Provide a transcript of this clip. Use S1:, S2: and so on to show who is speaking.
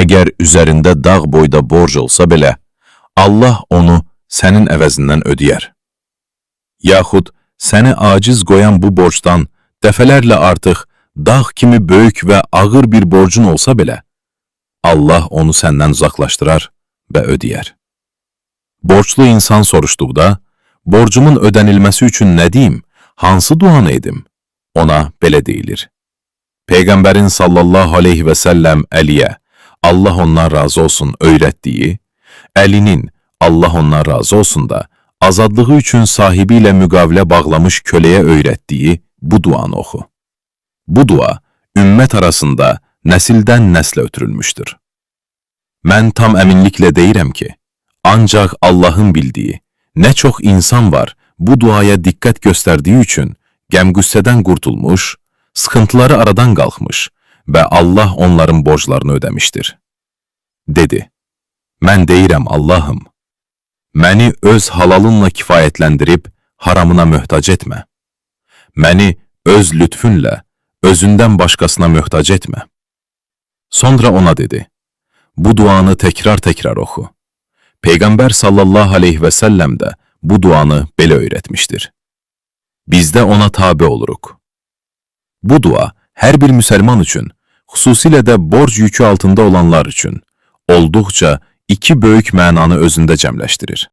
S1: Əgər üzərində dağ boyda borc olsa belə, Allah onu sənin əvəzindən ödəyər. Yaxud səni aciz qoyan bu borcdan dəfələrlə artıq dağ kimi böyük və ağır bir borcun olsa belə, Allah onu səndən uzaqlaşdırar və ödəyər. Borçlu insan soruşduqda, borcumun ödənilməsi üçün nə deyim, hansı duanı edim? Ona belə deyilir. Peyğəmbərin sallallahu aleyhi və səlləm Əliyə, Allah ondan razı olsun, öyrətdiyi, Əlinin, Allah ondan razı olsun da, azadlığı üçün sahibi ilə müqavilə bağlamış köləyə öyrətdiyi bu duanı oxu. Bu dua, ümmət arasında nəsildən nəslə ötürülmüşdür. Mən tam əminliklə deyirəm ki, ancaq Allahın bildiyi, nə çox insan var bu duaya diqqət göstərdiyi üçün qəm-qüssədən qurtulmuş, sıxıntıları aradan qalxmış və Allah onların borclarını ödəmişdir. Dedi, mən deyirəm Allahım, məni öz halalınla kifayətləndirib haramına möhtac etmə. Məni öz lütfünlə, özündən başqasına möhtac etmə. Sonra ona dedi, bu duanı təkrar-təkrar oxu. Peyğəmbər sallallahu aleyhi və səlləm də bu duanı belə öyrətmişdir. Biz də ona tabe oluruq. Bu dua hər bir müsəlman üçün, xüsusilə də borc yükü altında olanlar üçün olduqca iki böyük mənanı özündə cəmləşdirir.